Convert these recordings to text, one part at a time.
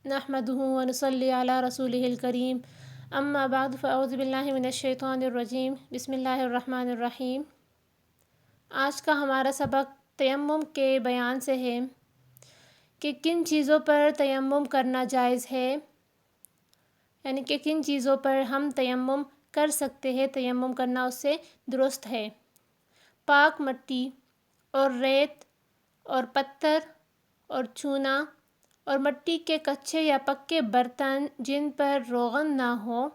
نحمده ونصلي على رسوله الكريم اما بعد فاعوذ باللہ من الشیطان الرجیم بسم اللہ الرحمن الرحیم۔ آج کا ہمارا سبق تیمم کے بیان سے ہے کہ کن چیزوں پر تیمم کرنا جائز ہے، یعنی کہ کن چیزوں پر ہم تیمم کر سکتے ہیں، تیمم کرنا اس سے درست ہے۔ پاک مٹی اور ریت اور پتھر اور چونا اور مٹی کے کچے یا پکے برتن جن پر روغن نہ ہو،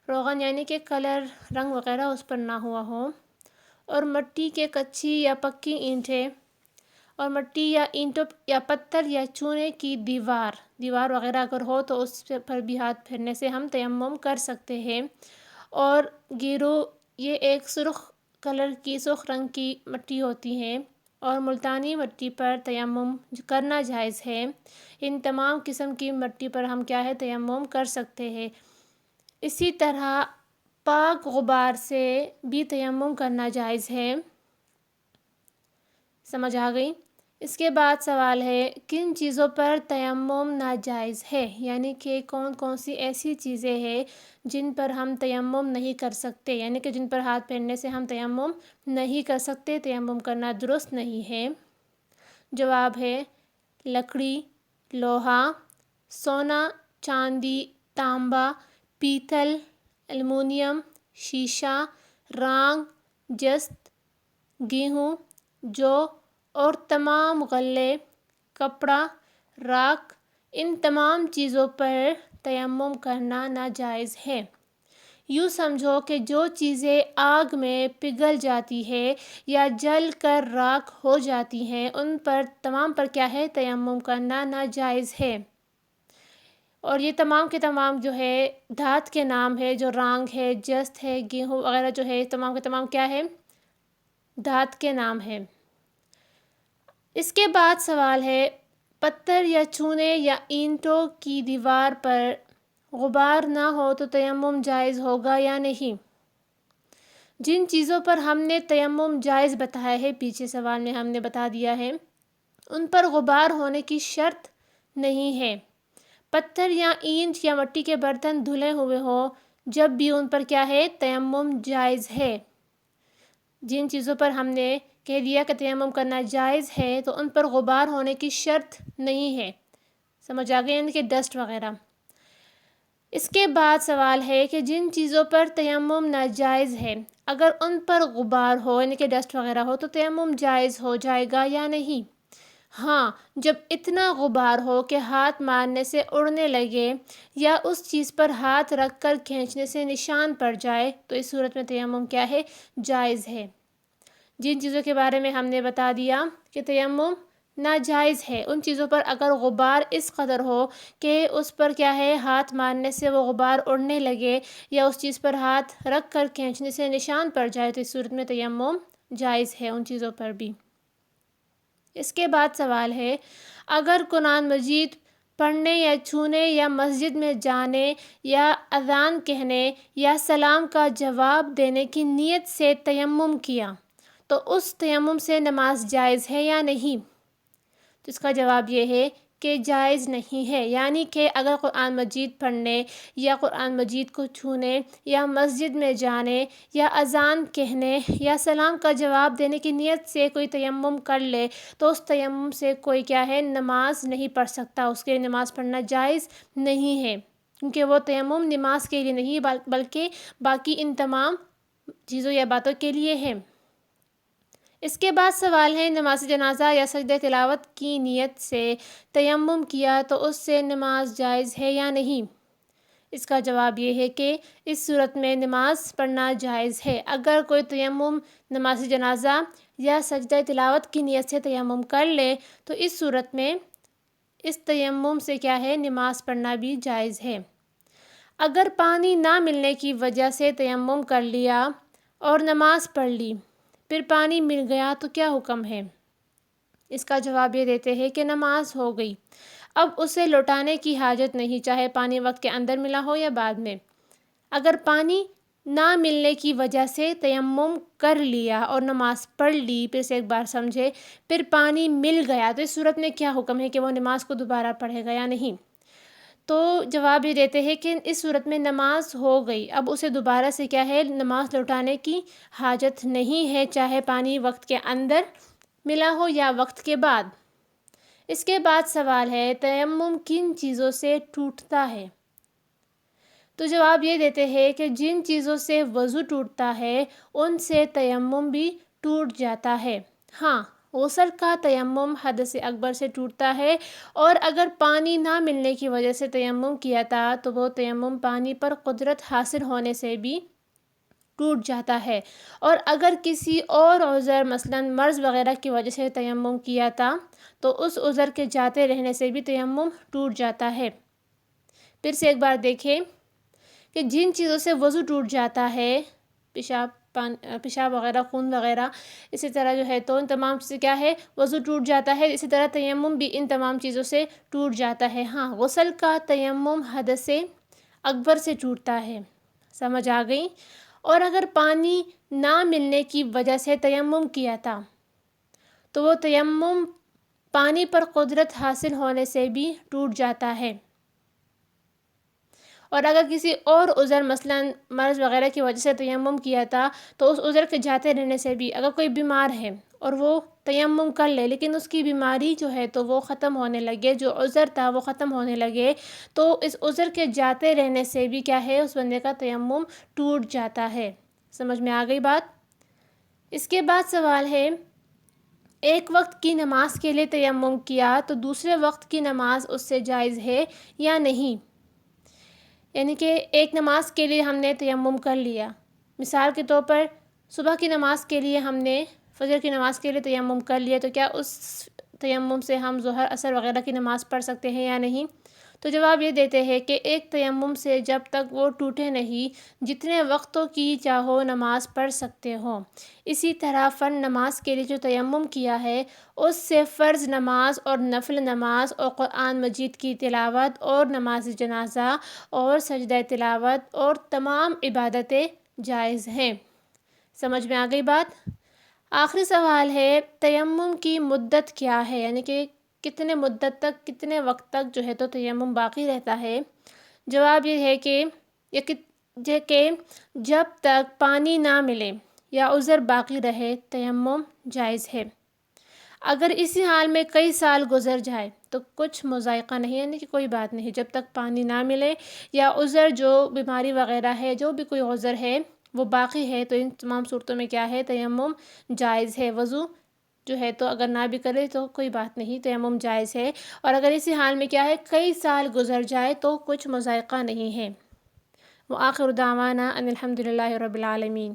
روغن یعنی کہ کلر رنگ وغیرہ اس پر نہ ہوا ہو، اور مٹی کے کچی یا پکی اینٹیں اور مٹی یا اینٹوں یا پتھر یا چونے کی دیوار وغیرہ اگر ہو تو اس پر بھی ہاتھ پھیرنے سے ہم تیمم کر سکتے ہیں۔ اور گیرو یہ ایک سرخ رنگ کی مٹی ہوتی ہے اور ملتانی مٹی پر تیمم کرنا جائز ہے۔ ان تمام قسم کی مٹی پر ہم کیا ہے تیمم کر سکتے ہیں۔ اسی طرح پاک غبار سے بھی تیمم کرنا جائز ہے۔ سمجھ آ گئی؟ اس کے بعد سوال ہے کن چیزوں پر تیمم ناجائز ہے، یعنی کہ کون کون سی ایسی چیزیں ہیں جن پر ہم تیمم نہیں کر سکتے، یعنی کہ جن پر ہاتھ پھیرنے سے ہم تیمم نہیں کر سکتے، تیمم کرنا درست نہیں ہے۔ جواب ہے لکڑی، لوہا، سونا، چاندی، تانبا، پیتل، ایلومینیم، شیشہ، رانگ، جست، گیہوں، جو اور تمام غلے، کپڑا، راکھ، ان تمام چیزوں پر تیمم کرنا ناجائز ہے۔ یوں سمجھو کہ جو چیزیں آگ میں پگھل جاتی ہے یا جل کر راکھ ہو جاتی ہیں ان پر تمام پر کیا ہے تیمم کرنا ناجائز ہے۔ اور یہ تمام کے تمام جو ہے دھات کے نام ہے، جو رانگ ہے، جست ہے، گیہوں وغیرہ جو ہے تمام کے تمام کیا ہے دھات کے نام ہے۔ اس کے بعد سوال ہے پتھر یا چونے یا اینٹوں کی دیوار پر غبار نہ ہو تو تیمم جائز ہوگا یا نہیں۔ جن چیزوں پر ہم نے تیمم جائز بتایا ہے، پیچھے سوال میں ہم نے بتا دیا ہے، ان پر غبار ہونے کی شرط نہیں ہے۔ پتھر یا اینٹ یا مٹی کے برتن دھلے ہوئے ہوں جب بھی ان پر کیا ہے تیمم جائز ہے۔ جن چیزوں پر ہم نے کہہ دیا کہ تیمم کرنا جائز ہے تو ان پر غبار ہونے کی شرط نہیں ہے۔ سمجھ آ گئی؟ یعنی کہ ڈسٹ وغیرہ۔ اس کے بعد سوال ہے کہ جن چیزوں پر تیمم ناجائز ہے اگر ان پر غبار ہو یعنی کہ ڈسٹ وغیرہ ہو تو تیمم جائز ہو جائے گا یا نہیں؟ ہاں، جب اتنا غبار ہو کہ ہاتھ مارنے سے اڑنے لگے یا اس چیز پر ہاتھ رکھ کر کھینچنے سے نشان پڑ جائے تو اس صورت میں تیمم کیا ہے جائز ہے۔ جن چیزوں کے بارے میں ہم نے بتا دیا کہ تیمم ناجائز ہے، ان چیزوں پر اگر غبار اس قدر ہو کہ اس پر کیا ہے ہاتھ مارنے سے وہ غبار اڑنے لگے یا اس چیز پر ہاتھ رکھ کر کھینچنے سے نشان پڑ جائے تو اس صورت میں تیمم جائز ہے ان چیزوں پر بھی۔ اس کے بعد سوال ہے اگر قرآن مجید پڑھنے یا چھونے یا مسجد میں جانے یا اذان کہنے یا سلام کا جواب دینے کی نیت سے تیمم کیا تو اس تیمم سے نماز جائز ہے یا نہیں؟ تو اس کا جواب یہ ہے کہ جائز نہیں ہے، یعنی کہ اگر قرآن مجید پڑھنے یا قرآن مجید کو چھونے یا مسجد میں جانے یا اذان کہنے یا سلام کا جواب دینے کی نیت سے کوئی تیمم کر لے تو اس تیمم سے کوئی کیا ہے نماز نہیں پڑھ سکتا، اس کے لیے نماز پڑھنا جائز نہیں ہے، کیونکہ وہ تیمم نماز کے لیے نہیں بلکہ باقی ان تمام چیزوں یا باتوں کے لیے ہے۔ اس کے بعد سوال ہے نماز جنازہ یا سجدہ تلاوت کی نیت سے تیمم کیا تو اس سے نماز جائز ہے یا نہیں؟ اس کا جواب یہ ہے کہ اس صورت میں نماز پڑھنا جائز ہے۔ اگر کوئی تیمم نماز جنازہ یا سجدہ تلاوت کی نیت سے تیمم کر لے تو اس صورت میں اس تیمم سے کیا ہے نماز پڑھنا بھی جائز ہے۔ اگر پانی نہ ملنے کی وجہ سے تیمم کر لیا اور نماز پڑھ لی پھر پانی مل گیا تو کیا حکم ہے؟ اس کا جواب یہ دیتے ہیں کہ نماز ہو گئی، اب اسے لوٹانے کی حاجت نہیں، چاہے پانی وقت کے اندر ملا ہو یا بعد میں۔ اگر پانی نہ ملنے کی وجہ سے تیمم کر لیا اور نماز پڑھ لی، پھر سے ایک بار سمجھے، پھر پانی مل گیا تو اس صورت میں کیا حکم ہے کہ وہ نماز کو دوبارہ پڑھے گا یا نہیں؟ تو جواب یہ دیتے ہیں کہ اس صورت میں نماز ہو گئی، اب اسے دوبارہ سے کیا ہے، نماز لوٹانے کی حاجت نہیں ہے، چاہے پانی وقت کے اندر ملا ہو یا وقت کے بعد۔ اس کے بعد سوال ہے تیمم کن چیزوں سے ٹوٹتا ہے؟ تو جواب یہ دیتے ہیں کہ جن چیزوں سے وضو ٹوٹتا ہے ان سے تیمم بھی ٹوٹ جاتا ہے۔ ہاں، غسل کا تیمم حدث اکبر سے ٹوٹتا ہے، اور اگر پانی نہ ملنے کی وجہ سے تیمم کیا تھا تو وہ تیمم پانی پر قدرت حاصل ہونے سے بھی ٹوٹ جاتا ہے، اور اگر کسی اور عذر مثلاً مرض وغیرہ کی وجہ سے تیمم کیا تھا تو اس عذر کے جاتے رہنے سے بھی تیمم ٹوٹ جاتا ہے۔ پھر سے ایک بار دیکھیں کہ جن چیزوں سے وضو ٹوٹ جاتا ہے، پیشاب وغیرہ، خون وغیرہ، اسی طرح جو ہے تو ان تمام چیزیں کیا ہے، وضو ٹوٹ جاتا ہے، اسی طرح تیمم بھی ان تمام چیزوں سے ٹوٹ جاتا ہے۔ ہاں، غسل کا تیمم حدث اکبر سے ٹوٹتا ہے، سمجھ آ گئی؟ اور اگر پانی نہ ملنے کی وجہ سے تیمم کیا تھا تو وہ تیمم پانی پر قدرت حاصل ہونے سے بھی ٹوٹ جاتا ہے، اور اگر کسی اور عذر مثلاً مرض وغیرہ کی وجہ سے تیمم کیا تھا تو اس عذر کے جاتے رہنے سے بھی، اگر کوئی بیمار ہے اور وہ تیمم کر لے لیکن اس کی بیماری جو ہے تو وہ ختم ہونے لگے، جو عذر تھا وہ ختم ہونے لگے، تو اس عذر کے جاتے رہنے سے بھی کیا ہے، اس بندے کا تیمم ٹوٹ جاتا ہے۔ سمجھ میں آ گئی بات؟ اس کے بعد سوال ہے ایک وقت کی نماز کے لیے تیمم کیا تو دوسرے وقت کی نماز اس سے جائز ہے یا نہیں؟ یعنی کہ ایک نماز کے لیے ہم نے تیمم کر لیا، مثال کے طور پر صبح کی نماز کے لیے ہم نے، فجر کی نماز کے لیے تیمم کر لیا، تو کیا اس تیمم سے ہم ظہر، عصر وغیرہ کی نماز پڑھ سکتے ہیں یا نہیں؟ تو جواب یہ دیتے ہیں کہ ایک تیمم سے جب تک وہ ٹوٹے نہیں، جتنے وقتوں کی چاہو نماز پڑھ سکتے ہو۔ اسی طرح فرض نماز کے لیے جو تیمم کیا ہے اس سے فرض نماز اور نفل نماز اور قرآن مجید کی تلاوت اور نماز جنازہ اور سجدہ تلاوت اور تمام عبادتیں جائز ہیں۔ سمجھ میں آ گئی بات؟ آخری سوال ہے تیمم کی مدت کیا ہے، یعنی کہ کتنے مدت تک، کتنے وقت تک جو ہے تو تیمم باقی رہتا ہے؟ جواب یہ ہے کہ جب تک پانی نہ ملے یا عذر باقی رہے تیمم جائز ہے۔ اگر اسی حال میں کئی سال گزر جائے تو کچھ مضائقہ نہیں، یعنی کہ کوئی بات نہیں، جب تک پانی نہ ملے یا عذر جو بیماری وغیرہ ہے، جو بھی کوئی عذر ہے وہ باقی ہے، تو ان تمام صورتوں میں کیا ہے، تیمم جائز ہے۔ وضو جو ہے تو اگر نہ بھی کرے تو کوئی بات نہیں، تیمم جائز ہے، اور اگر اسی حال میں کیا ہے، کئی سال گزر جائے تو کچھ مضائقہ نہیں ہے۔ وآخر دعوانا ان الحمد للہ رب العالمین۔